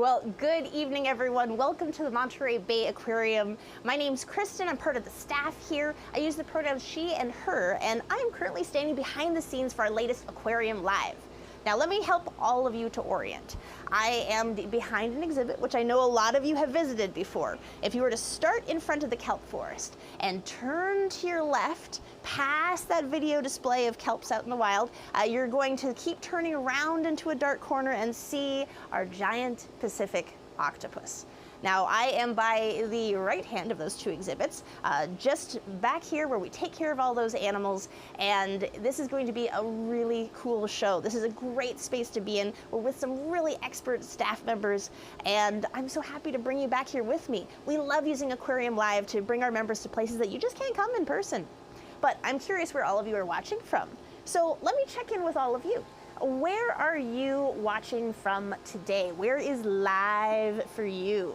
Well, good evening, everyone. Welcome to the Monterey Bay Aquarium. My name's Kristen. I'm part of the staff here. I use the pronouns she and her, and I am currently standing behind the scenes for our latest Aquarium Live. Now, let me help all of you to orient. I am behind an exhibit, which I know a lot of you have visited before. If you were to start in front of the kelp forest and turn to your left, past that video display of kelps out in the wild, you're going to keep turning around into a dark corner and see our giant Pacific octopus. Now, I am by the right hand of those two exhibits, just back here where we take care of all those animals, and this is going to be a really cool show. This is a great space to be in. We're with some really expert staff members, and I'm so happy to bring you back here with me. We love using Aquarium Live to bring our members to places that you just can't come in person. But I'm curious where all of you are watching from. So let me check in with all of you. Where are you watching from today? Where is live for you?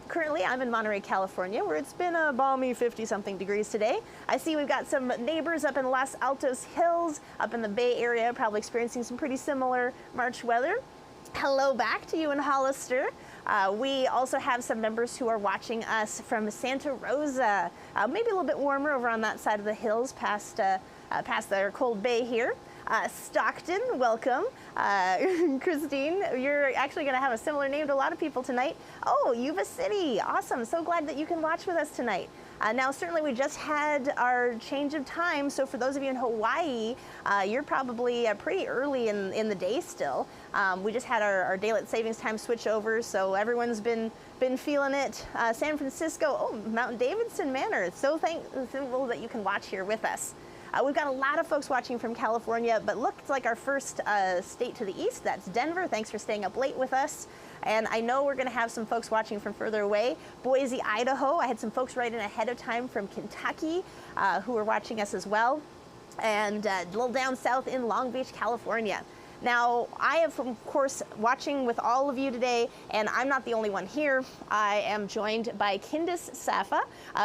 Currently, I'm in Monterey, California, where it's been a balmy 50-something degrees today. I see we've got some neighbors up in Los Altos Hills, up in the Bay Area, probably experiencing some pretty similar March weather. Hello back to you in Hollister. We also have some members who are watching us from Santa Rosa, maybe a little bit warmer over on that side of the hills past their cold bay here. Stockton, welcome. Christine, you're actually going to have a similar name to a lot of people tonight. Oh, Yuba City, awesome. So glad that you can watch with us tonight. Now, certainly we just had our change of time, so for those of you in Hawaii, you're probably pretty early in the day still. We just had our daylight savings time switch over, so everyone's been feeling it. San Francisco, oh, Mount Davidson Manor. It's so thankful that you can watch here with us. We've got a lot of folks watching from California, but look, it's like our first state to the east. That's Denver. Thanks for staying up late with us. And I know we're going to have some folks watching from further away. Boise, Idaho. I had some folks write in ahead of time from Kentucky who are watching us as well. And a little down south in Long Beach, California. Now, I am, of course, watching with all of you today, and I'm not the only one here. I am joined by Kindis Safa,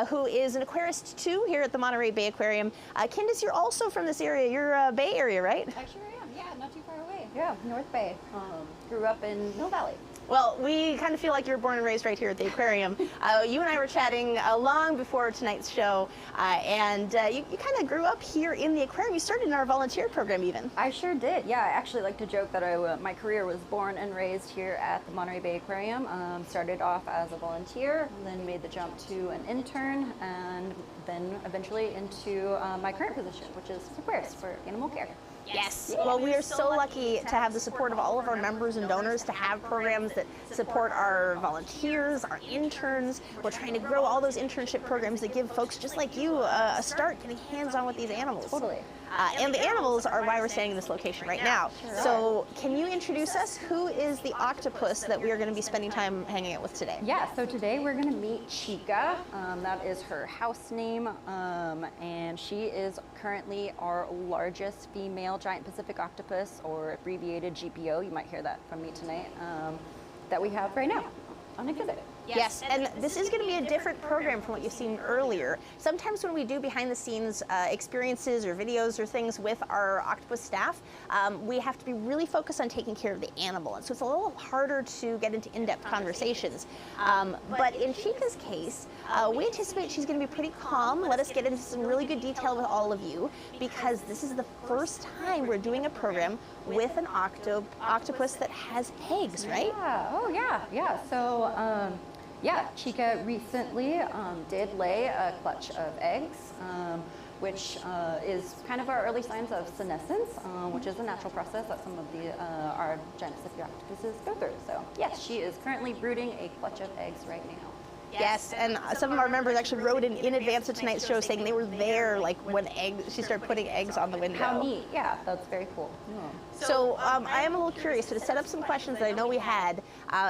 who is an aquarist too here at the Monterey Bay Aquarium. Kindis, you're also from this area. You're Bay Area, right? I sure am, yeah, not too far away. Yeah, North Bay. Grew up in Mill Valley. Well, we kind of feel like you were born and raised right here at the aquarium. You and I were chatting long before tonight's show, and you kind of grew up here in the aquarium. You started in our volunteer program even. I sure did, yeah. I actually like to joke that my career was born and raised here at the Monterey Bay Aquarium. Started off as a volunteer, then made the jump to an intern, and then eventually into my current position, which is aquarist for animal care. Yes. Well, we are so lucky to have the support of all of our members and donors to have programs that support our volunteers, our interns. We're trying to grow all those internship programs that give folks just like you a start getting hands-on with these animals. Totally. And the animals are why we're staying in this location right now. Sure. So can you introduce us? Who is the octopus that we are going to be spending time hanging out with today? Yeah, so today we're going to meet Chica. That is her house name, and she is currently our largest female giant Pacific octopus, or abbreviated GPO. You might hear that from me tonight, that we have right now on exhibit. Yes, and this is going to be a different program from what you've seen earlier. Sometimes when we do behind-the-scenes experiences or videos or things with our octopus staff, we have to be really focused on taking care of the animal, and so it's a little harder to get into in-depth conversations. But in Chica's case, we anticipate she's going to be pretty calm. Let us get into some really good detail with all of you, because this is the first time we're doing a program with an octopus that has eggs, right? Yeah, oh yeah. So, yeah, Chica recently did lay a clutch of eggs, which is kind of our early signs of senescence, which is a natural process that some of our giant Pacific octopuses go through. So yes, she is currently brooding a clutch of eggs right now. Yes, and some of our members actually wrote in advance of tonight's show saying they were there like when she started putting eggs on the window. How neat, yeah, that's very cool. So I am a little curious, so to set up some questions that I know we had,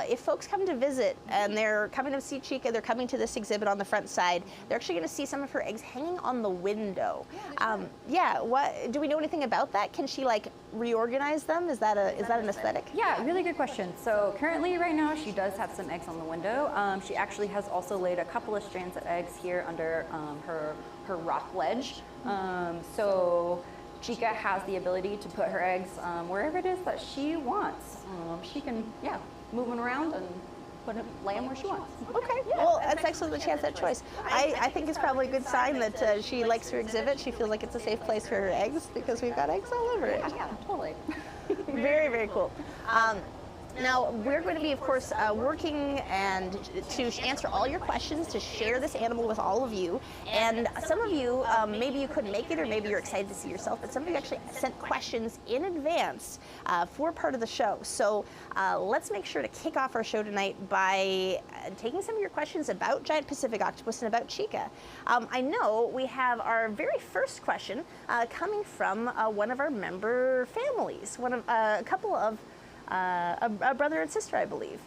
if folks come to visit and they're coming to see Chica, they're coming to this exhibit on the front side, they're actually going to see some of her eggs hanging on the window. What do we know anything about that? Can she like reorganize them? Is that an aesthetic? Yeah, really good question. So currently right now she does have some eggs on the window. She actually has also laid a couple of strands of eggs here under her rock ledge. So Chica has the ability to put her eggs wherever it is that she wants. She can, moving around and lay them where she wants. Okay, well, that's excellent that she has that choice. I think it's probably a good sign that she likes her exhibit. She feels like it's a safe place for her eggs because we've got eggs all over it. Yeah, totally. Very, very cool. Now, we're going to be, of course, working and to answer all your questions, to share this animal with all of you. And some of you, maybe you couldn't make it, or maybe you're excited to see yourself, but some of you actually sent questions in advance for part of the show. So let's make sure to kick off our show tonight by taking some of your questions about giant Pacific octopus and about Chica. I know we have our very first question coming from one of our member families, a couple of a brother and sister, I believe.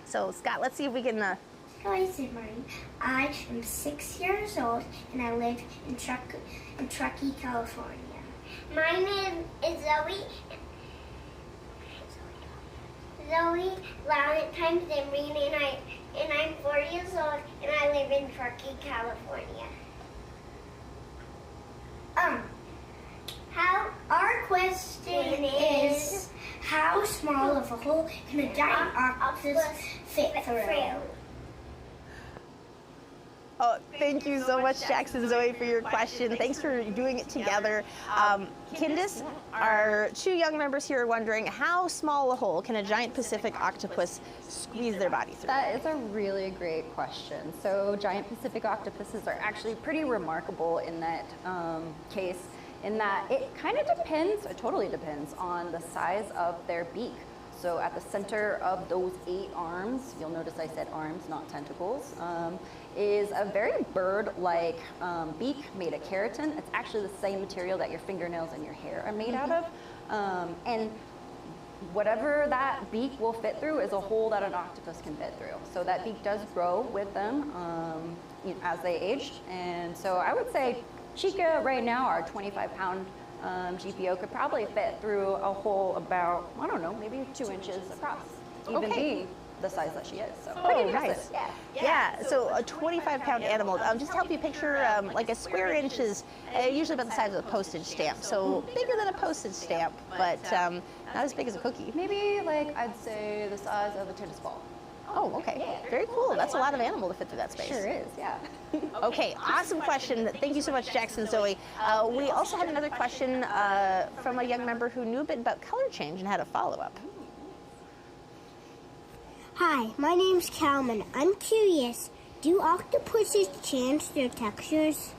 So, Scott, let's see if we can... Hi, Zimmerman. I am 6 years old, and I live in Truckee, California. My name is Zoe. Zoe Valentine Zimmerman, and I'm 4 years old, and I live in Truckee, California. Our question is, how small of a hole can a giant octopus fit through? Oh, thank you so much, Jackson and Zoe, for your question. Thanks for doing it together. Kindis, our two young members here are wondering, how small a hole can a giant Pacific octopus squeeze their body through? That is a really great question. So giant Pacific octopuses are actually pretty remarkable in that case, in that it kind of depends, it totally depends on the size of their beak. So at the center of those 8 arms, you'll notice I said arms, not tentacles, is a very bird-like beak made of keratin. It's actually the same material that your fingernails and your hair are made out of. And whatever that beak will fit through is a hole that an octopus can fit through. So that beak does grow with them as they age. And so I would say Chica right now, our 25-pound GPO, could probably fit through a hole about, I don't know, maybe 2 inches across, even being the size that she is. So pretty impressive. Nice. Yeah, so a 25-pound animal. Just to help you picture, like a square inch is usually about the size of a postage stamp. So bigger than a postage stamp, but not as big as a cookie. Maybe like I'd say the size of a tennis ball. Oh, okay. Very cool. That's a lot of animal to fit through that space. Sure is, yeah. Okay, awesome question. Thank you so much, Jackson and Zoe. We also had another question from a young member who knew a bit about color change and had a follow-up. Hi, my name's Calman. I'm curious, do octopuses change their textures?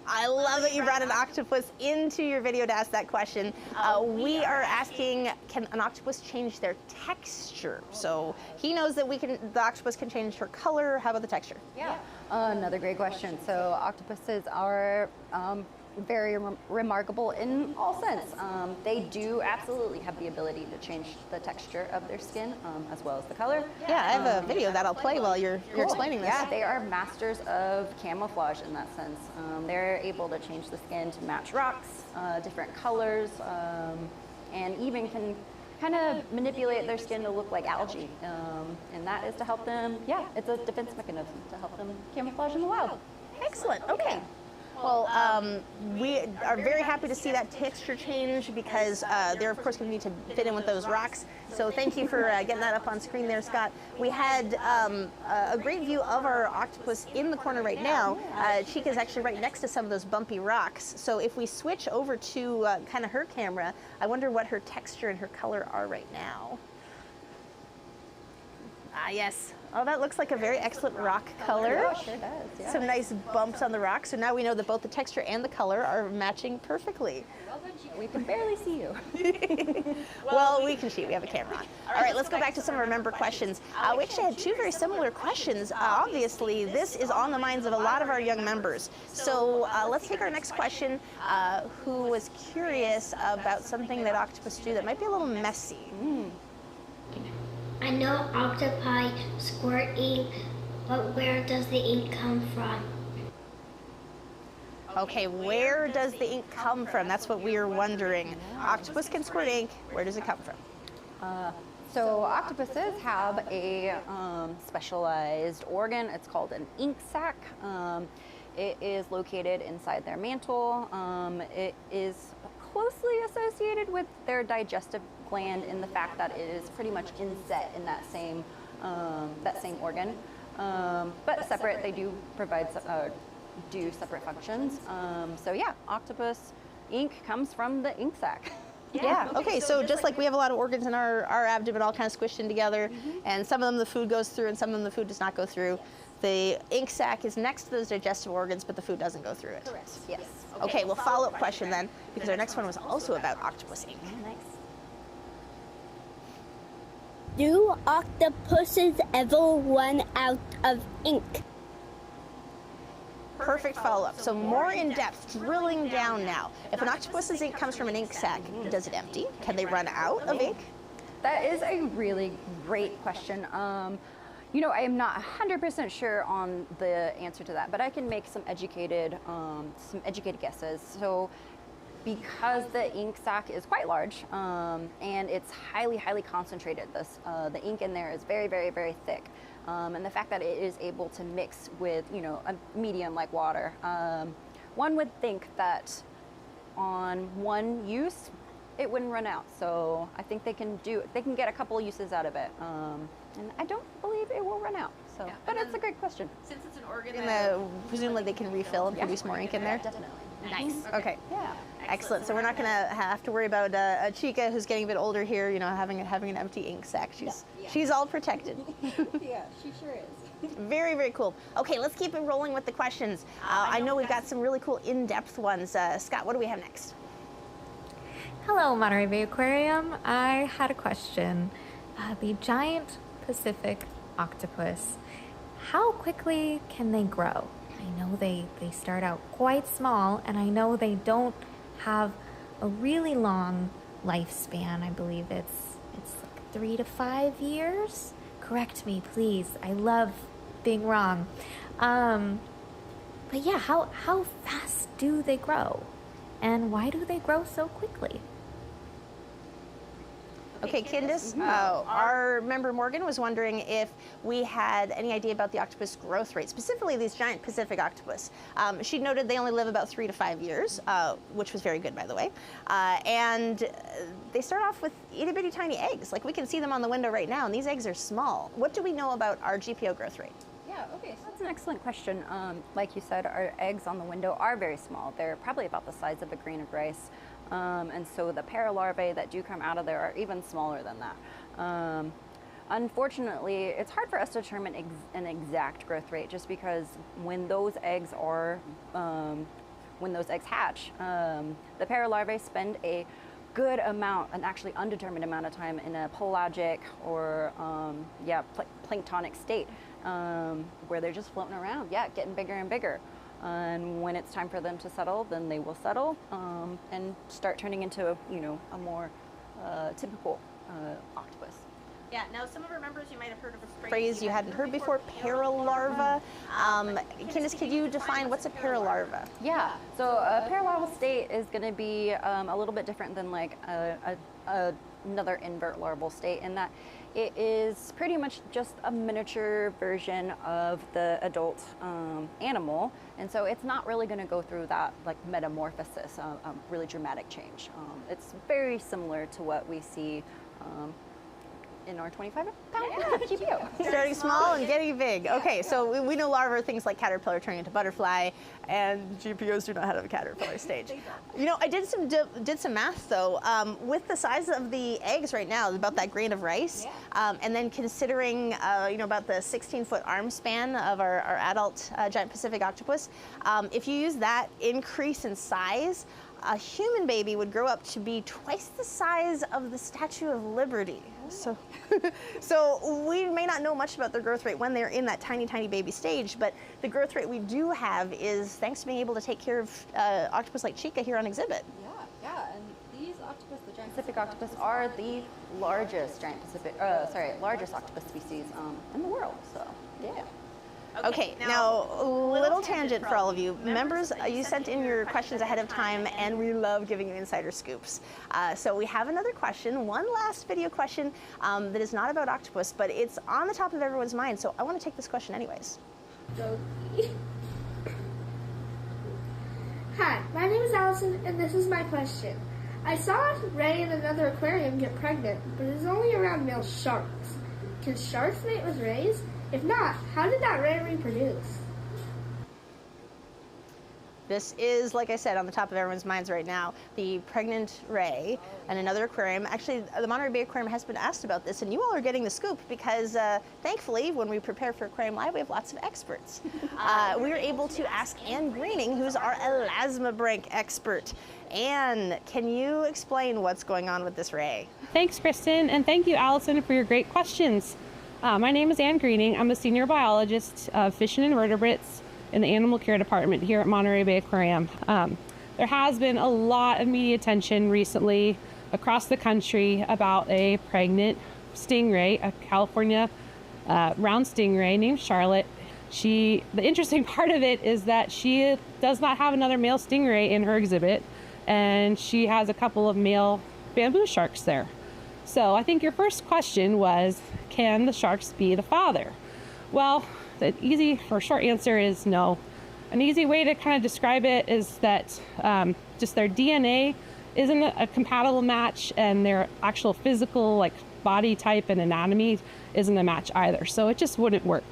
I love that you brought an octopus into your video to ask that question. We are asking, can an octopus change their texture? So he knows that the octopus can change her color. How about the texture? Yeah, another great question. So octopuses are very remarkable in all sense. They do absolutely have the ability to change the texture of their skin as well as the color. Yeah, I have a video that I'll play while you're explaining this. Yeah, they are masters of camouflage in that sense. They're able to change the skin to match rocks, different colors, and even can kind of manipulate their skin to look like algae. And that is to help them, it's a defense mechanism to help them camouflage in the wild. Excellent, okay. Well, we are very happy to see that texture change because they're, of course, going to need to fit in with those rocks. So thank you for getting that up on screen there, Scott. We had a great view of our octopus in the corner right now. Chica's actually right next to some of those bumpy rocks. So if we switch over to kind of her camera, I wonder what her texture and her color are right now. Ah, yes. Oh, that looks like a very excellent rock color. Yeah, sure does. Yeah. Some nice bumps on the rock. So now we know that both the texture and the color are matching perfectly. We can barely see you. Well, we can see. We have a camera on. All right, let's go back to some of our member questions. We actually had 2 very similar questions. Obviously, this is on the minds of a lot of our young members. So let's take our next question, who was curious about something that octopus do that might be a little messy. I know octopi squirt ink, but where does the ink come from? Okay, where does the ink come from? That's what we are wondering. Octopus can squirt ink. Where does it come from? So octopuses have a specialized organ. It's called an ink sac. It is located inside their mantle. It is closely associated with their digestive bland in the fact that it is pretty much inset in that same organ. But separate, they do provide do separate functions. So yeah, octopus ink comes from the ink sac. Yeah. Okay. So just like we have a lot of organs in our abdomen all kind of squished in together, and some of them the food goes through and some of them the food does not go through. The ink sac is next to those digestive organs, but the food doesn't go through it. Correct. Yes. Okay. Well, follow-up question then, because our next one was also about octopus ink. Nice. Do octopuses ever run out of ink? Perfect follow-up. So more in depth, drilling down now. If an octopus's ink comes from an ink sac, does it empty? Can they run out of ink? That is a really great question. You know, I am not 100% sure on the answer to that, but I can make some educated guesses. So, because the ink sac is quite large and it's highly concentrated, the ink in there is very, very, very thick. And the fact that it is able to mix with, you know, a medium like water, one would think that on one use, it wouldn't run out. So I think they can get a couple uses out of it. And I don't believe it will run out. So, yeah, but it's a great question. Since it's an organ, presumably they can refill and produce more ink in there? Definitely. Nice. Okay. Yeah. Excellent. So we're not going to have to worry about a Chica who's getting a bit older here, you know, having an empty ink sac. She's all protected. Yeah, she sure is. Very, very cool. Okay, let's keep it rolling with the questions. I know we've got some really cool in-depth ones. Scott, what do we have next? Hello, Monterey Bay Aquarium. I had a question. The giant Pacific octopus, how quickly can they grow? I know they start out quite small, and I know they don't have a really long lifespan. I believe it's like 3 to 5 years. Correct me, please. I love being wrong. But yeah, how fast do they grow? And why do they grow so quickly? Okay, Candace, our member Morgan was wondering if we had any idea about the octopus growth rate, specifically these giant Pacific octopus. She noted they only live about 3 to 5 years, which was very good, by the way. And they start off with itty bitty tiny eggs. Like we can see them on the window right now, and these eggs are small. What do we know about our GPO growth rate? Yeah, okay, so that's an excellent question. Like you said, our eggs on the window are very small. They're probably about the size of a grain of rice. And so the paralarvae that do come out of there are even smaller than that. Unfortunately, it's hard for us to determine an exact growth rate just because when those eggs hatch, the paralarvae spend a good amount, an actually undetermined amount of time in a pelagic or planktonic state where they're just floating around, getting bigger and bigger. And when it's time for them to settle, then they will settle and start turning into a more typical octopus. Yeah, now some of our members, you might have heard of a phrase you hadn't heard before, paralarva. Candace, could you define what's a paralarva? Yeah, so a paralarval state is going to be a little bit different than like another invert larval state in that it is pretty much just a miniature version of the adult animal, and so it's not really going to go through that like metamorphosis, really dramatic change. It's very similar to what we see in our 25-pound GPO. Starting small and getting big. Okay, so we know larvae are things like caterpillar turning into butterfly, and GPOs do not have a caterpillar stage. You know, I did some math though. With the size of the eggs right now, about that grain of rice, and then considering about the 16-foot arm span of our adult giant Pacific octopus, if you use that increase in size, a human baby would grow up to be twice the size of the Statue of Liberty. So, so we may not know much about their growth rate when they're in that tiny, tiny baby stage, but the growth rate we do have is thanks to being able to take care of octopus like Chica here on exhibit. Yeah, and these octopus, the giant Pacific octopus, are the largest largest octopus species in the world. So, yeah. Okay, now a little tangent for all of you. Members, you sent in your questions ahead of time, and we love giving you insider scoops. So we have another question, one last video question that is not about octopus, but it's on the top of everyone's mind, so I want to take this question anyways. Hi, my name is Allison, and this is my question. I saw Ray in another aquarium get pregnant, but it was only around male sharks. Can sharks mate with rays? If not, how did that ray reproduce? This is, like I said, on the top of everyone's minds right now, the pregnant ray and another aquarium. Actually, the Monterey Bay Aquarium has been asked about this, and you all are getting the scoop because, thankfully, when we prepare for Aquarium Live, we have lots of experts. We were able to ask Anne Greening, who's our elasmobranch expert. Anne, can you explain what's going on with this ray? Thanks, Kristen, and thank you, Allison, for your great questions. My name is Anne Greening. I'm a senior biologist of fish and invertebrates in the animal care department here at Monterey Bay Aquarium. There has been a lot of media attention recently across the country about a pregnant stingray, a California round stingray named Charlotte. The interesting part of it is that she does not have another male stingray in her exhibit, and she has a couple of male bamboo sharks there. So I think your first question was, can the sharks be the father? Well, the easy or short answer is no. An easy way to kind of describe it is that just their DNA isn't a compatible match, and their actual physical, like body type and anatomy, isn't a match either. So it just wouldn't work.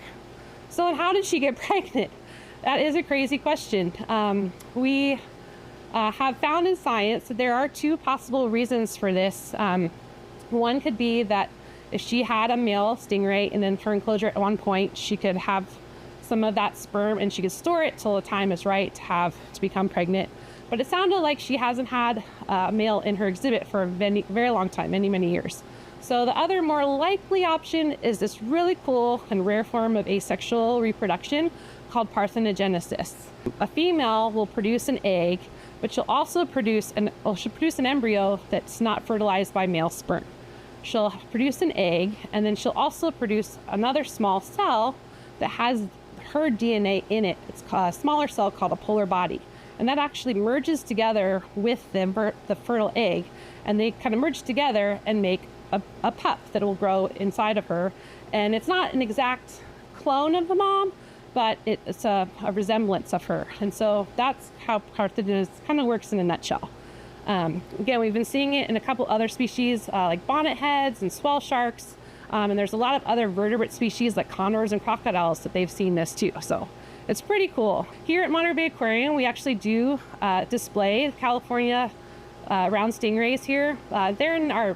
So then how did she get pregnant? That is a crazy question. We have found in science that there are two possible reasons for this. One could be that if she had a male stingray and then her enclosure at one point, she could have some of that sperm and she could store it till the time is right to become pregnant. But it sounded like she hasn't had a male in her exhibit for a very long time, many years. So the other more likely option is this really cool and rare form of asexual reproduction called parthenogenesis. A female will produce an egg, but she'll also produce an embryo that's not fertilized by male sperm. She'll produce an egg, and then she'll also produce another small cell that has her DNA in it. It's a smaller cell called a polar body. And that actually merges together with the fertile egg, and they kind of merge together and make a pup that will grow inside of her. And it's not an exact clone of the mom, but it's a resemblance of her. And so that's how parthenogenesis kind of works in a nutshell. Again, we've been seeing it in a couple other species like bonnet heads and swell sharks, and there's a lot of other vertebrate species like condors and crocodiles that they've seen this too. So it's pretty cool. Here at Monterey Bay Aquarium, we actually do display California round stingrays here. They're in our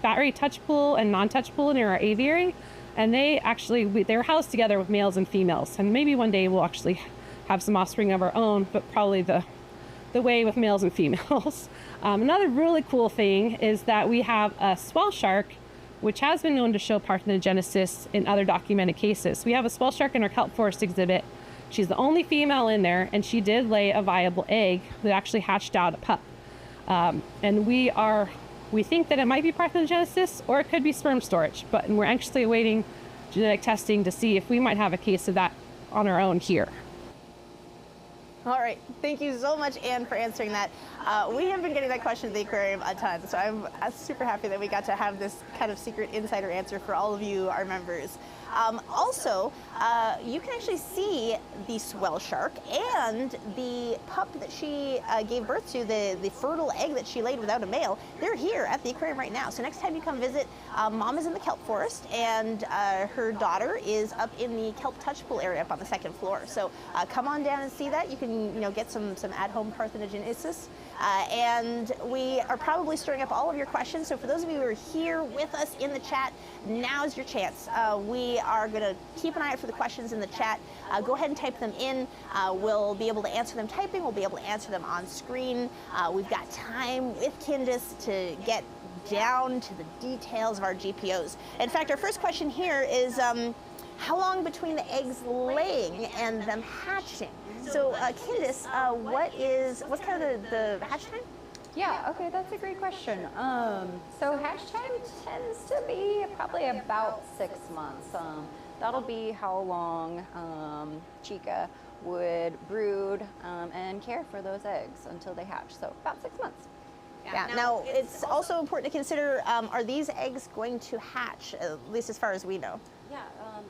battery touch pool and non-touch pool near our aviary, and they're housed together with males and females. And maybe one day we'll actually have some offspring of our own, but probably the way with males and females. Another really cool thing is that we have a swell shark, which has been known to show parthenogenesis in other documented cases. We have a swell shark in our kelp forest exhibit. She's the only female in there, and she did lay a viable egg that actually hatched out a pup. And we think that it might be parthenogenesis, or it could be sperm storage, but we're anxiously awaiting genetic testing to see if we might have a case of that on our own here. All right, thank you so much, Anne, for answering that. We have been getting that question at the aquarium a ton, so I'm super happy that we got to have this kind of secret insider answer for all of you, our members. Also, you can actually see the swell shark and the pup that she gave birth to, the fertile egg that she laid without a male. They're here at the aquarium right now. So next time you come visit, Mom is in the kelp forest, and her daughter is up in the kelp touch pool area up on the second floor. So come on down and see that. You can get some at-home parthenogenesis. And we are probably stirring up all of your questions. So for those of you who are here with us in the chat, now's your chance. We are going to keep an eye out for the questions in the chat. Go ahead and type them in. We'll be able to answer them typing. We'll be able to answer them on screen. We've got time with Candace to get down to the details of our GPOs. In fact, our first question here is how long between the eggs laying and them hatching? So, Candace, what's kind of the hatch time? Yeah, okay, that's a great question. So hatch time tends to be probably about 6 months. That'll be how long Chica would brood and care for those eggs until they hatch. So about 6 months. Yeah. Now, it's also important to consider, are these eggs going to hatch, at least as far as we know? Yeah,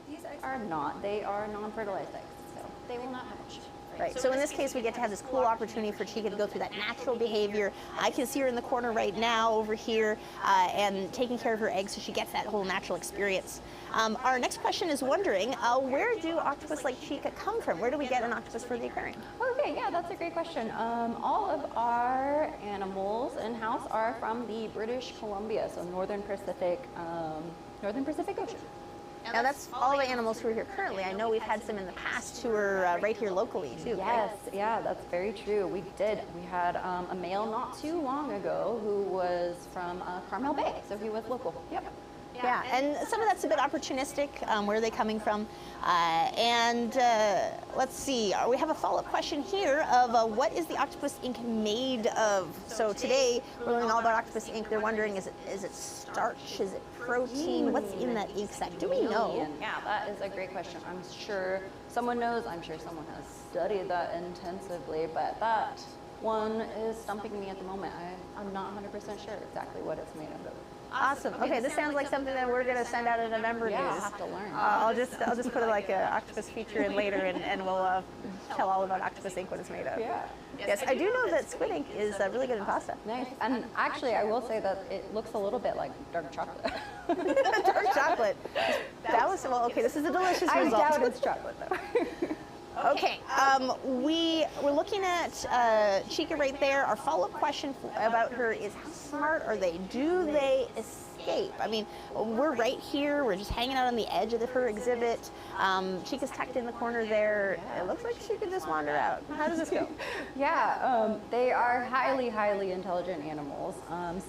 these eggs are not. They are non-fertilized eggs, so they will not hatch. Right, so in this case, we get to have this cool opportunity for Chica to go through that natural behavior. I can see her in the corner right now over here and taking care of her eggs, so she gets that whole natural experience. Our next question is wondering, where do octopus like Chica come from? Where do we get an octopus for the aquarium? Okay, yeah, that's a great question. All of our animals in-house are from the British Columbia, so Northern Pacific Ocean. Now that's all the animals who are here currently. I know we've had some in the past who are right here locally too. Yes, right? yeah, that's very true. We had a male not too long ago who was from Carmel Bay, so he was local. Yep. Yeah, and some of that's a bit opportunistic. Where are they coming from? Let's see. We have a follow-up question here of what is the Octopus ink made of? So today we're learning all about Octopus ink. They're wondering, is it starch? Is it protein? What's in that ink sac? Do we know? Yeah, that is a great question. I'm sure someone knows. I'm sure someone has studied that intensively, but that one is stumping me at the moment. I'm not 100% sure exactly what it's made of. Awesome. Okay, this sounds like something that we're going to send out in a member news. I'll have to learn. I'll just put like an octopus feature in later, and we'll tell all about octopus ink, what it's made of. Yeah. Yes, I do know that squid ink is really good in pasta. Nice. And actually, I will say that it looks a little bit like dark chocolate. Dark chocolate. That was well. Okay, this is a delicious I result. doubt it's chocolate though. Okay, we're looking at Chica right there. Our follow-up question about her is, how smart are they? Do they escape? I mean, we're right here. We're just hanging out on the edge of her exhibit. Chica's tucked in the corner there. It looks like she could just wander out. How does this go? Yeah, they are highly, highly intelligent animals.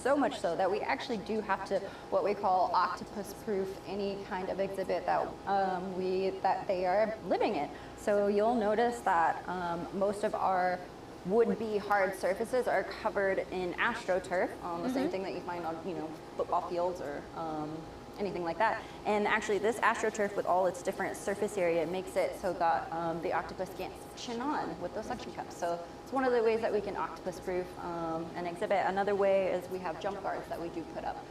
So much so that we actually do have to what we call octopus-proof any kind of exhibit that they are living in. So you'll notice that most of our would-be hard surfaces are covered in astroturf, the same thing that you find on football fields or anything like that. And actually, this astroturf with all its different surface area makes it so that the octopus can't suction on with those suction cups. So it's one of the ways that we can octopus-proof an exhibit. Another way is we have jump guards that we do put up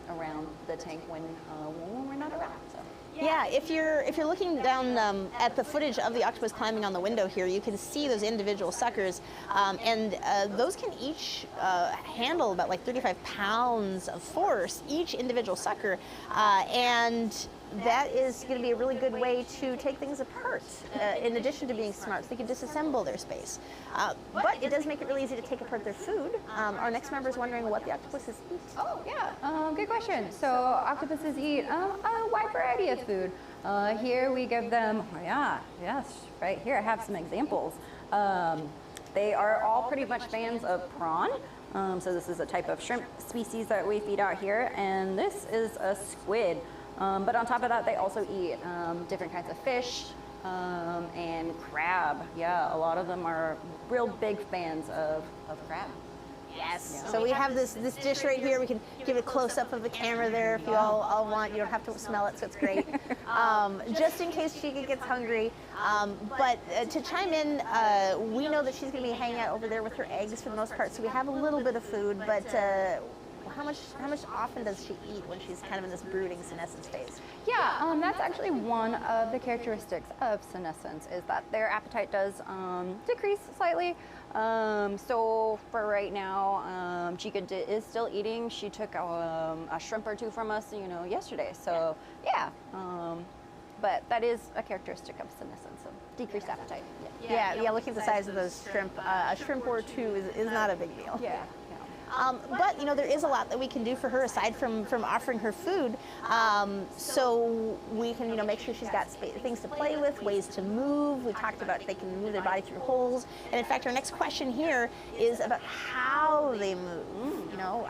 around the tank when we're not around. So. Yeah, if you're looking down at the footage of the octopus climbing on the window here, you can see those individual suckers, and those can each handle about like 35 pounds of force, each individual sucker, and that is going to be a really good way to take things apart, in addition to being smart, so they can disassemble their space. But it does make it really easy to take apart their food. Our next member is wondering what the octopuses eat. Oh, yeah, good question. So octopuses eat a wide variety of food. Here we give them, right here I have some examples. They are all pretty much fans of prawn. So this is a type of shrimp species that we feed out here, and this is a squid. But on top of that, they also eat different kinds of fish and crab. Yeah, a lot of them are real big fans of crab. Yes. Yeah. So we have this dish right here. We can give a close-up of the camera there if you all want. You don't have to smell it, so it's great. Just in case Chica gets hungry. But to chime in, we know that she's going to be hanging out over there with her eggs for the most part, so we have a little bit of food, but how much often does she eat when she's kind of in this brooding senescence phase? Yeah, that's actually one of the characteristics of senescence, is that their appetite does decrease slightly. So for right now, Chica is still eating. She took a shrimp or two from us, yesterday. So yeah, but that is a characteristic of senescence, so decreased appetite. Yeah, looking at the size of those shrimp, a shrimp or two is not a big deal. Yeah. But there is a lot that we can do for her aside from offering her food. So we can make sure she's got things to play with, ways to move. We talked about they can move their body through holes. And in fact, our next question here is about how they move.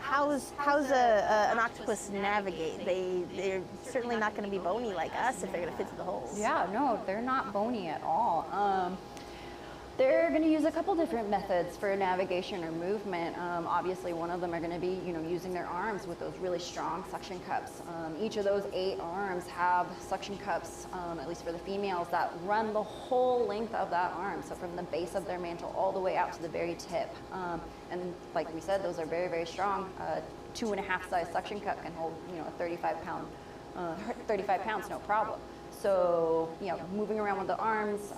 How's an octopus navigate? They're certainly not going to be bony like us if they're going to fit through the holes. Yeah, no, they're not bony at all. They're going to use a couple different methods for navigation or movement. Obviously, one of them are going to be, using their arms with those really strong suction cups. Each of those 8 arms have suction cups, at least for the females, that run the whole length of that arm. So from the base of their mantle all the way out to the very tip. And like we said, those are very, very strong. 2.5 size suction cup can hold, a 35 pounds, no problem. So, moving around with the arms,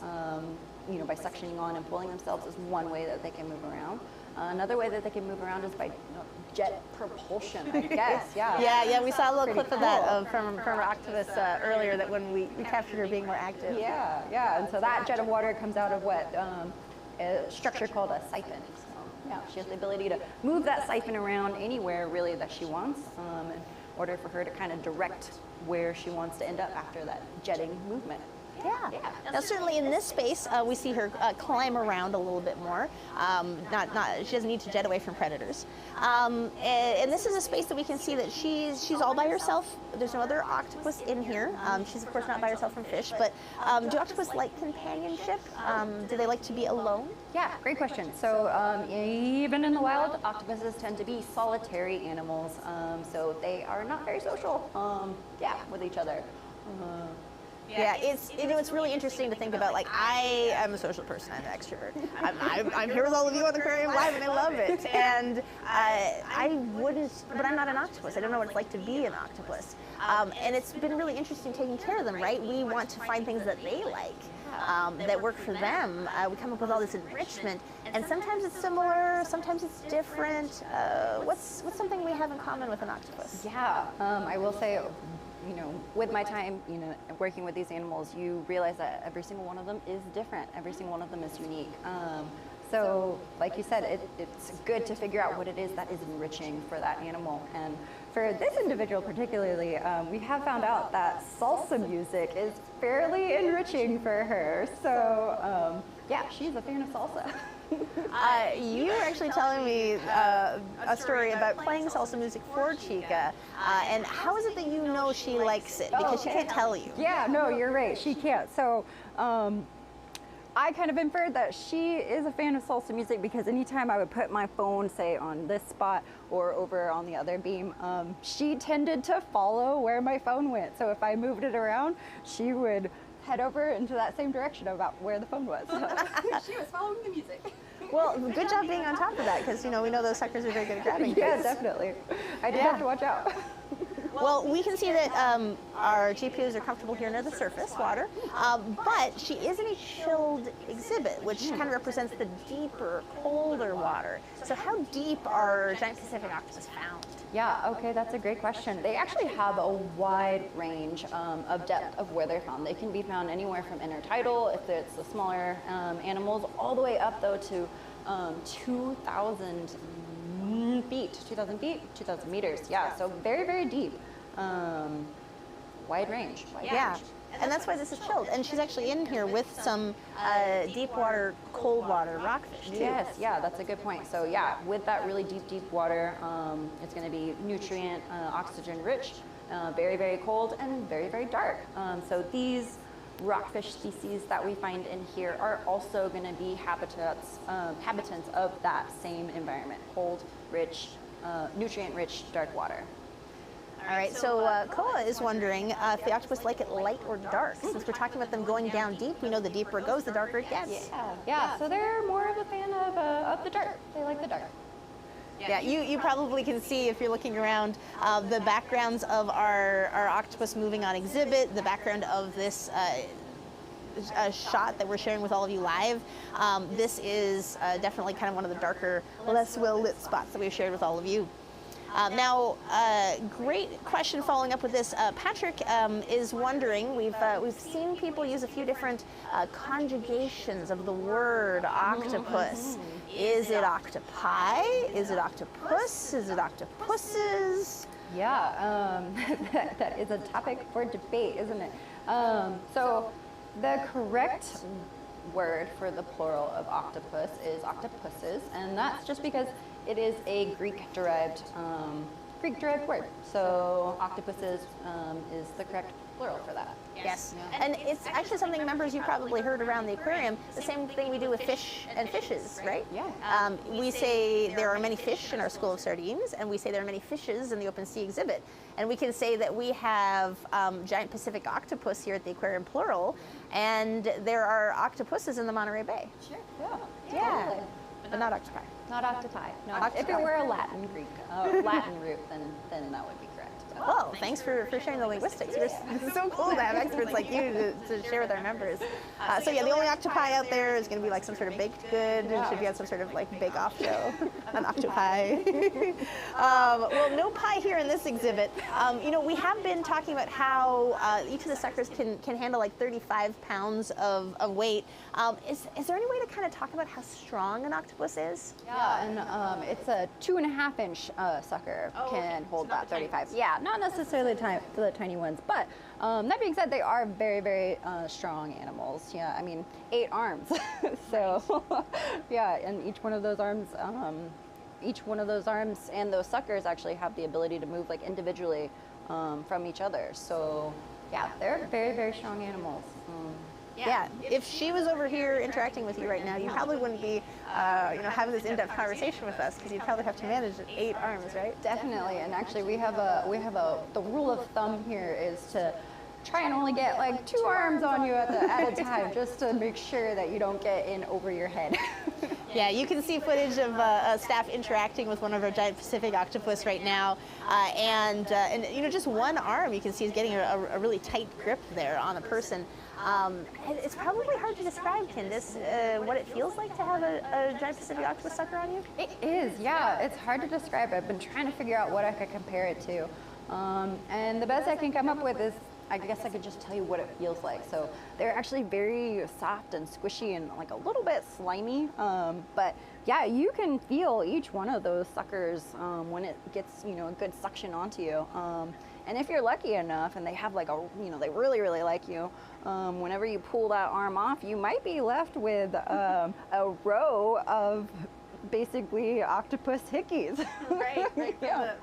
by suctioning on and pulling themselves is one way that they can move around. Another way that they can move around is by jet propulsion, I guess. Yeah, we saw a little Pretty clip of that cool. from our octopus earlier, that when we captured her being more active. Yeah, and so that jet of water comes out of what a structure called a siphon. So, she has the ability to move that siphon around anywhere really that she wants, in order for her to kind of direct where she wants to end up after that jetting movement. Yeah. Now, certainly in this space, we see her climb around a little bit more. She doesn't need to jet away from predators. And this is a space that we can see that she's all by herself. There's no other octopus in here. She's of course not by herself from fish, but do octopus like companionship? Do they like to be alone? Yeah, great question. So even in the wild, octopuses tend to be solitary animals. So they are not very social, with each other. Yeah, it's really interesting to think about. Like, I am a social person. I'm an extrovert. I'm here with all of you on Aquarium Live, and I love it. And I wouldn't, but I'm not an octopus. I don't know what it's like to be an octopus. And it's been really interesting taking care of them, right? We want to find things that they like, that work for them. We come up with all this enrichment, and sometimes it's similar, sometimes it's different. What's something we have in common with an octopus? Yeah, I will say, with my time, working with these animals, you realize that every single one of them is different. Every single one of them is unique. So, like you said, it's good to figure out what it is that is enriching for that animal. And for this individual particularly, we have found out that salsa music is fairly enriching for her. So, she's a fan of salsa. You were actually telling me a story about playing salsa music for Chica, and how is it that you know she likes it? Because she can't tell you. Yeah, no, you're right. She can't. So I kind of inferred that she is a fan of salsa music because anytime I would put my phone, say, on this spot or over on the other beam, she tended to follow where my phone went. So if I moved it around, she would head over into that same direction about where the phone was. So she was following the music. Well, good job being on top of that, because we know those suckers are very good at grabbing Yeah, things. definitely. I did have to watch out. Well, we can see that our GPUs are comfortable here near the surface water, but she is in a chilled exhibit, which kind of represents the deeper, colder water. So how deep are giant Pacific octopus found? Yeah, okay, that's a great question. They actually have a wide range of depth of where they're found. They can be found anywhere from intertidal, if it's the smaller animals, all the way up though to 2,000 feet, 2,000 meters. Yeah, so very, very deep. Wide range. Yeah. And that's why this is chilled. And she's actually in here with some deep water, cold water rockfish too. Yes, yeah, that's a good point. So yeah, with that really deep water, it's going to be nutrient, oxygen rich, very, very cold, and very, very dark. So these rockfish species that we find in here are also going to be habitants of that same environment: cold, rich, nutrient-rich, dark water. All right, so Koa is wondering if the octopus like it light or dark. Since we're talking about them going down deep, we know the deeper it goes, the darker it gets. Yeah. So they're more of a fan of the dark. They like the dark. Yeah, you probably can see if you're looking around the backgrounds of our octopus moving on exhibit, the background of this shot that we're sharing with all of you live. This is definitely kind of one of the darker, less well-lit spots that we've shared with all of you. Now, great question following up with this. Patrick is wondering, we've seen people use a few different conjugations of the word octopus. Is it octopi? Is it octopus? Is it octopuses? Yeah, that is a topic for debate, isn't it? So the correct word for the plural of octopus is octopuses, and that's just because it is a Greek-derived word. So octopuses is the correct plural for that. Yes, and it's actually something, members, you probably heard around the aquarium, the same thing we do with fish and fishes, right? Yeah. We say there are many fish in our school of sardines, and we say there are many fishes in the open sea exhibit. And we can say that we have giant Pacific octopus here at the aquarium, plural, and there are octopuses in the Monterey Bay. Sure. Yeah, Totally. but not octopi. Not octopi. No. Octopi. If it were a Latin root, then that would be correct. Well, thanks for sharing the linguistics. It's so cool to have experts like you to share with our members. So yeah, the only octopi out there is going to be like some sort of baked good. It should be on some sort of like bake-off show, an octopi. Well, no pie here in this exhibit. We have been talking about how each of the suckers can handle like 35 pounds of weight. Is there any way to kind of talk about how strong an octopus is? Yeah, and it's a 2.5-inch sucker can hold that 35. Yeah, not necessarily the tiny ones, but that being said, they are very, very strong animals. Yeah, I mean, 8 arms. So, yeah, and each one of those arms and those suckers actually have the ability to move like individually from each other. So, yeah, they're very, very strong animals. Yeah, if she was over here interacting with you right now, you probably wouldn't be, having this in-depth conversation with us because you'd probably have to manage 8 arms, right? Definitely, and actually we have the rule of thumb here is to try and only get like 2 arms on you at a time, just to make sure that you don't get in over your head. Yeah, you can see footage of staff interacting with one of our giant Pacific octopus right now, and just one arm you can see is getting a really tight grip there on a person. It's probably hard to describe, Candice, what it feels like to have a giant Pacific octopus sucker on you. It is, yeah. It's hard to describe. I've been trying to figure out what I could compare it to, and the best I can come up with is, I guess I could just tell you what it feels like. So they're actually very soft and squishy and like a little bit slimy. But yeah, you can feel each one of those suckers when it gets, a good suction onto you. And if you're lucky enough and they have like they really, really like you, whenever you pull that arm off, you might be left with a row of basically octopus hickeys. Right, Yeah.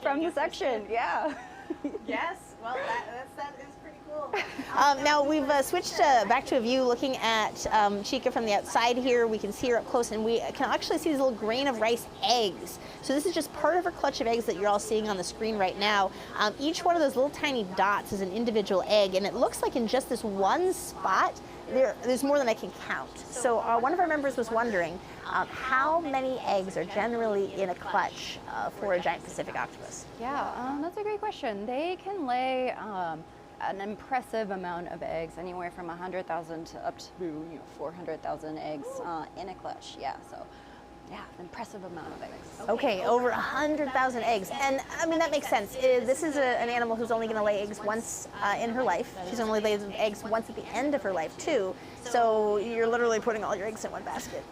From the section, yeah. Yes, well, that is pretty cool. Now we've switched back to a view looking at Chica from the outside here. We can see her up close, and we can actually see these little grain of rice eggs. So this is just part of her clutch of eggs that you're all seeing on the screen right now. Each one of those little tiny dots is an individual egg, and it looks like in just this one spot, there's more than I can count. So one of our members was wondering how many eggs are generally in a clutch for a giant Pacific octopus? Yeah, that's a great question. They can lay an impressive amount of eggs, anywhere from 100,000 to up to 400,000 eggs in a clutch. Yeah, so yeah, an impressive amount of eggs. Okay, over 100,000 eggs. And I mean, that makes sense. This is an animal who's only going to lay eggs once in her life. She's only laid eggs once at the end of her life, too. So you're literally putting all your eggs in one basket.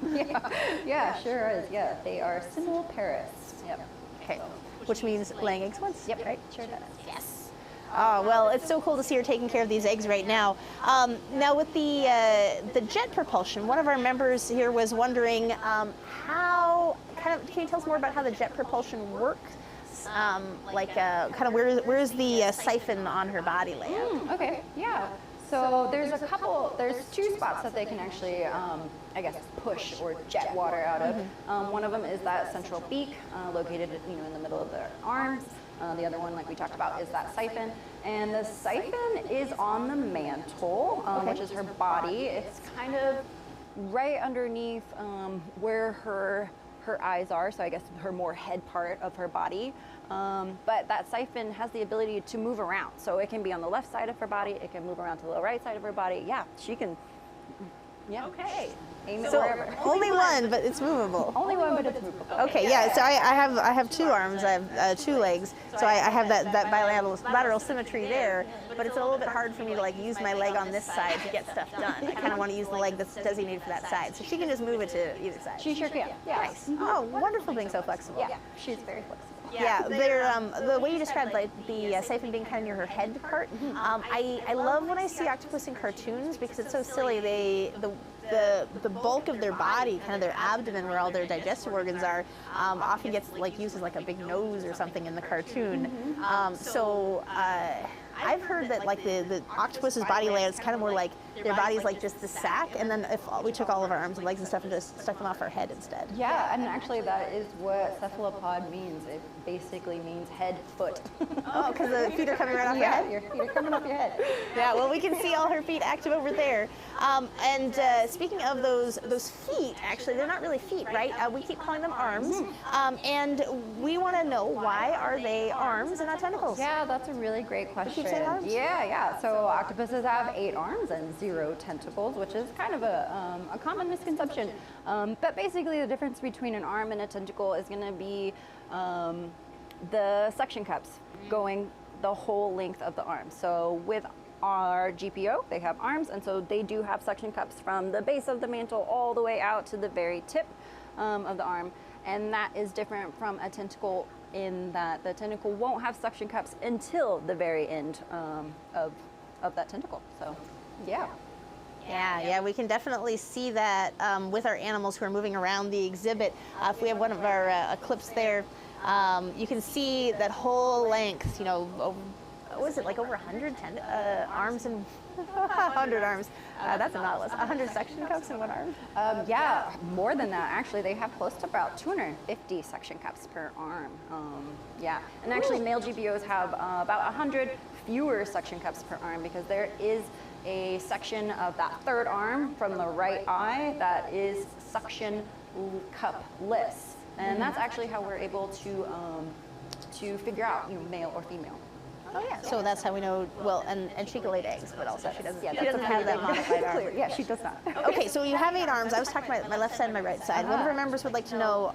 Yeah, sure is. Yeah, they are simple parrots. Yep. Okay, which means laying eggs once. Yep, right? Sure does. Yes. Oh, well, it's so cool to see her taking care of these eggs right now. Now with the jet propulsion, one of our members here was wondering can you tell us more about how the jet propulsion works? Where is the siphon on her body layout? Okay, yeah. So there's 2 spots that they can actually, push or jet water out of. One of them is that central beak located, in the middle of their arms. The other one, like we talked about, is that siphon. And the siphon is on the mantle, which is her body. It's kind of right underneath where her eyes are, so I guess her more head part of her body. But that siphon has the ability to move around. So it can be on the left side of her body, it can move around to the right side of her body. Yeah, she can, Okay. aim it So wherever. only one, but it's movable. Only one, but it's movable. Okay, yeah. So I have 2 arms. I have 2 legs. So I have that bilateral symmetry there. But it's a little bit hard for me to use my leg on this side to get stuff done. I kind of want to use the leg that's designated for that side. So she can just move it to either side. She sure can. Yeah. Nice. Oh, wonderful being so flexible. Yeah, she's very flexible. Yeah, the way you described the siphon being kind of near her head part. I love when I see octopus in cartoons because it's so silly. The bulk of their body, kind of their abdomen, where all their digestive organs are, often gets used as a big nose or something in the cartoon. So I've heard that like the octopus's body layout is kind of more like their body's like just the sack, and then if we took all of our arms and legs and stuff and just stuck them off our head instead. Yeah, and actually that is what cephalopod means. It basically means head, foot. Oh, because the feet are coming right off your head? Your feet are coming off your head. Yeah, well, we can see all her feet active over there. And speaking of those feet, actually, they're not really feet, right? We keep calling them arms. And we want to know, why are they arms and not tentacles? Yeah, that's a really great question. saying arms? Yeah. So octopuses have 8 arms and 0 tentacles, which is kind of a common misconception. But basically, the difference between an arm and a tentacle is going to be the suction cups going the whole length of the arm. So with our GPO, they have arms, and so they do have suction cups from the base of the mantle all the way out to the very tip of the arm. And that is different from a tentacle in that the tentacle won't have suction cups until the very end of that tentacle. So, yeah. Yeah, we can definitely see that with our animals who are moving around the exhibit. If we have one of our clips there, you can see that whole length, what is it, like over 100 arms and 100 arms. That's a nautilus. 100 suction cups in one arm? Yeah, more than that. Actually, they have close to about 250 suction cups per arm. Yeah, and actually male GPOs have about 100 fewer suction cups per arm because there is a section of that third arm from the right eye that is suction cup-less. And that's actually how we're able to figure out, male or female. Oh yeah. So that's how we know. Well, and Chica laid eggs, but also she doesn't. Yeah, she doesn't have that modified arm. Clear. Yeah, she does not. Okay, so you have 8 arms. I was talking about my left side and my right side. One of our members would like to know: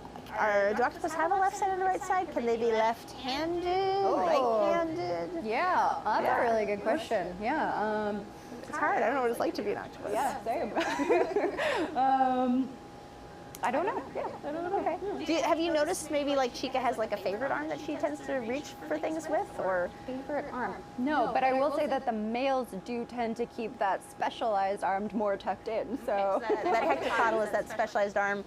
do octopus have a left side and a right side? Can they be left-handed, right-handed? Yeah, that's a really good question. Yeah. It's hard. I don't know what it's like to be an octopus. Yeah, same. I don't know. Yeah, I don't know. Okay. Have you noticed maybe like Chica has like a favorite arm that she tends to reach for things with, or favorite arm? No, but I will say that the males do tend to keep that specialized arm more tucked in. So that hectocotylus, that specialized arm,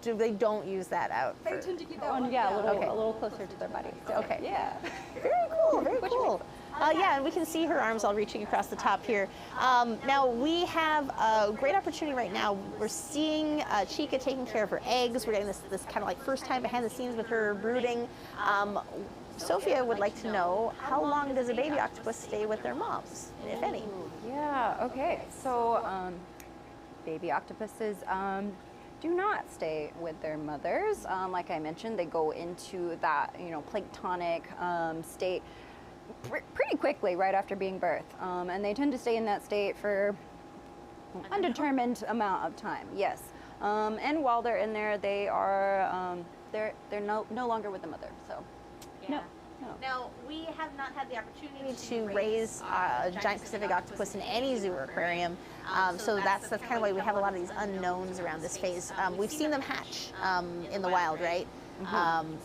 they don't use that out. They tend to keep that one, a little closer to their body. So, okay. Yeah. Very cool. Very cool. Yeah, and we can see her arms all reaching across the top here. Now, we have a great opportunity right now. We're seeing Chica taking care of her eggs. We're getting this kind of like first time behind the scenes with her brooding. Sophia would like to know, how long does a baby octopus stay with their moms, if any? Yeah, okay. So, baby octopuses do not stay with their mothers. Like I mentioned, they go into that, planktonic state pretty quickly right after being birthed, and they tend to stay in that state for undetermined amount of time. Yes, and while they're in there, they are they're no longer with the mother. So no. Now, we have not had the opportunity to raise a giant Pacific octopus in any zoo or aquarium, so that's kind of why we have a lot of these unknowns around this phase. We've seen them hatch in the wild, right?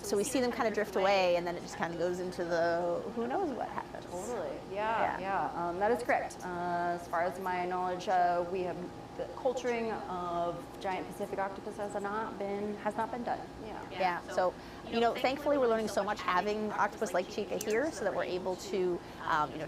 So we see them kind of drift away, and then it just kind of goes into the who knows what happens. Totally. Yeah. That is correct. As far as my knowledge, we have the culturing of giant Pacific octopus has not been done. Yeah. So, thankfully we're learning so much having octopus like Chica here, so that we're able to,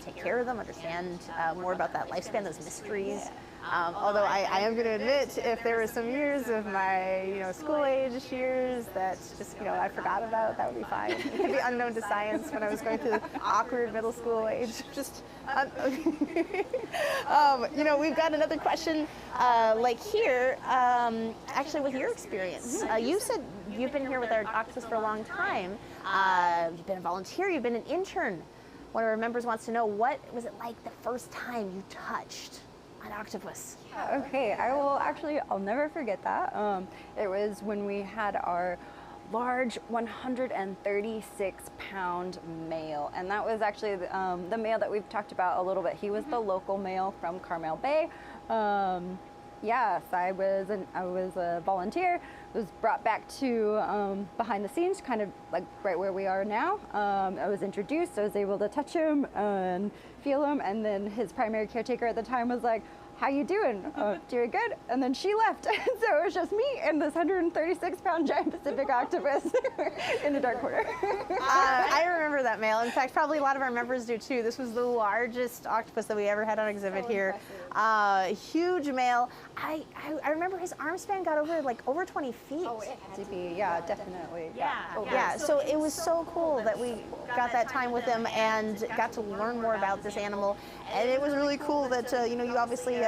take care of them, understand more about that lifespan, those mysteries. Although I am going to admit, if there were some years of my, school age years that just, I forgot about, that would be fine. It could be unknown to science when I was going through the awkward middle school age. Just, we've got another question, like here, actually with your experience. You said you've been here with our octopus for a long time. You've been a volunteer, you've been an intern. One of our members wants to know, what was it like the first time you touched an octopus? Okay, I'll never forget that. It was when we had our large 136-pound male, and that was actually the male that we've talked about a little bit. He was the local male from Carmel Bay. Yes, I was a volunteer was brought back to behind the scenes, kind of like right where we are now. I was introduced, I was able to touch him and feel him, and then his primary caretaker at the time was like, "How you doing?" "Doing good." And then she left. So it was just me and this 136-pound giant Pacific octopus in the dark corner. I remember that male. In fact, probably a lot of our members do too. This was the largest octopus that we ever had on exhibit here. Huge male. I remember his arm span got over 20 feet. Oh, it had to be, yeah, definitely. Yeah, so it was so cool that we got that time with him and got to learn more about this animal. And it was really cool that you obviously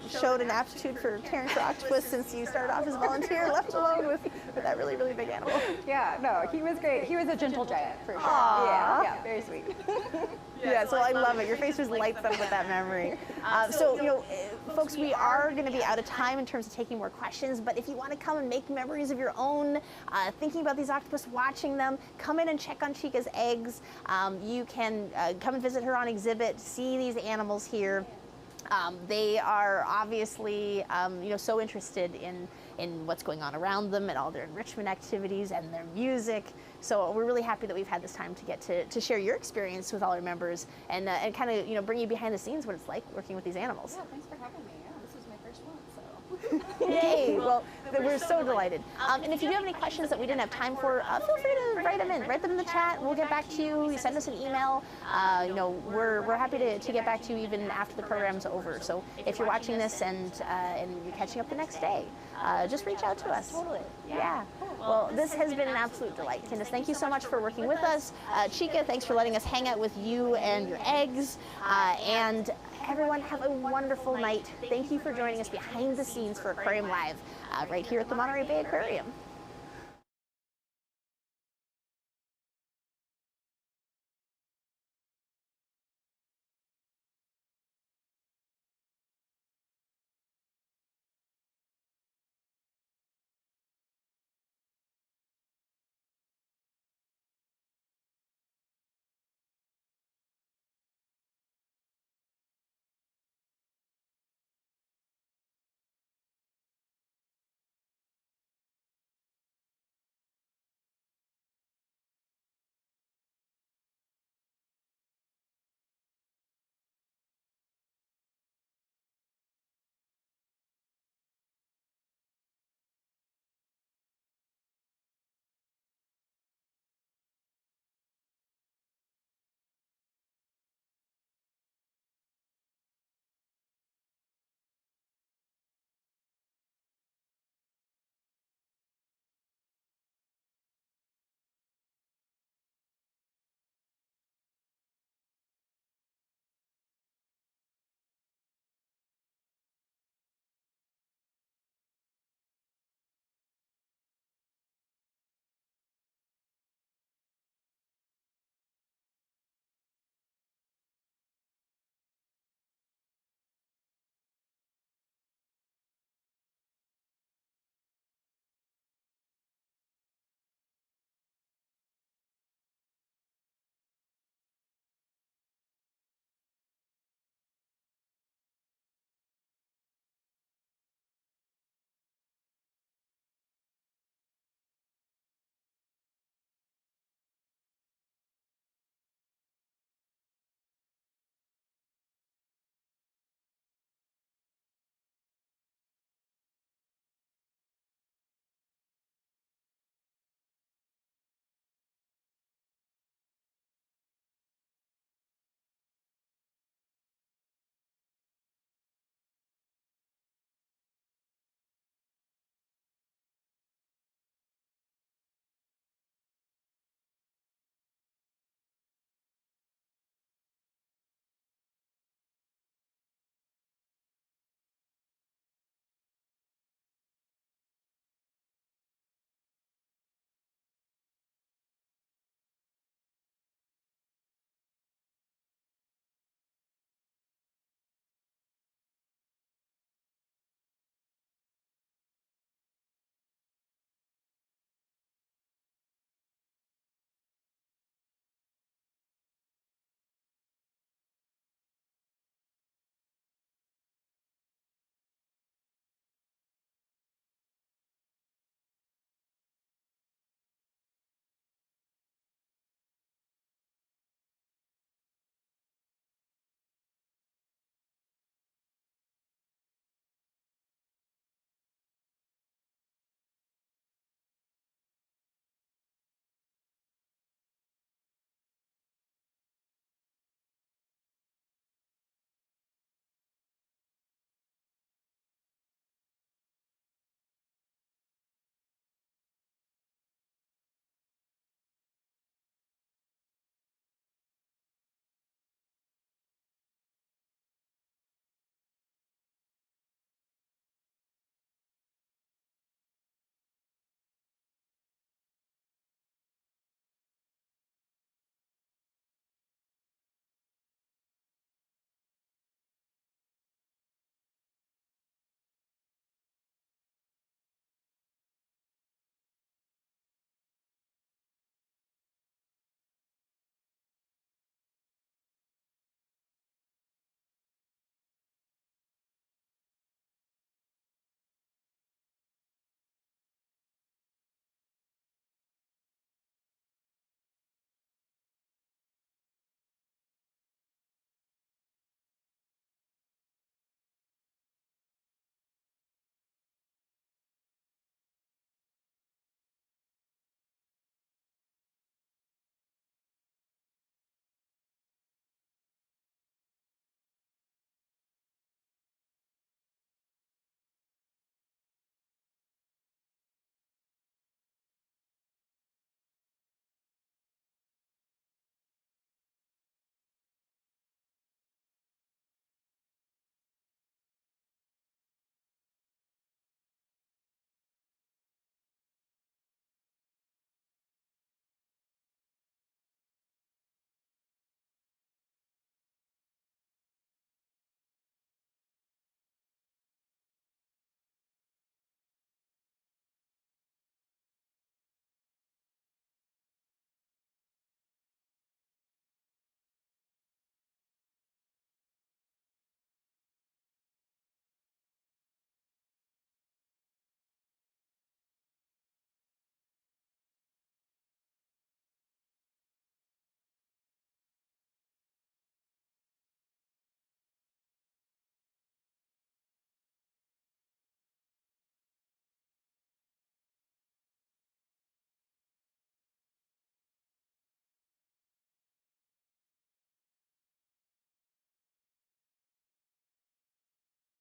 showed an aptitude for caring for octopus since you started off as a volunteer, left alone with that really, really big animal. Yeah, no, he was great. He was a gentle giant for sure. Aww. Yeah, very sweet. Yeah, so I love it. Your face just lights up with that memory. So, folks, we are going to be out of time in terms of taking more questions, but if you want to come and make memories of your own, thinking about these octopus, watching them, come in and check on Chica's eggs. You can come and visit her on exhibit, see these animals here. They are obviously, so interested in what's going on around them and all their enrichment activities and their music. So we're really happy that we've had this time to get to share your experience with all our members and kind of, bring you behind the scenes what it's like working with these animals. Yeah, thanks for having me. Yeah, this was my first one, so. Yay! Well, we're so delighted. And if you do have any questions that we didn't have time for, feel free to write them in. Write them in the chat. We'll get back to you. You send us an email. We're happy to get back to you even after the program's over. So if you're watching this and you're catching up the next day, just reach out to us. Totally. Yeah. Well, this has been an absolute delight. Candace, thank you so much for working with us. Chica, thanks for letting us hang out with you and your eggs. And everyone, have a wonderful night. Thank you for joining us behind the scenes for Aquarium Live, right here at the Monterey Bay Aquarium.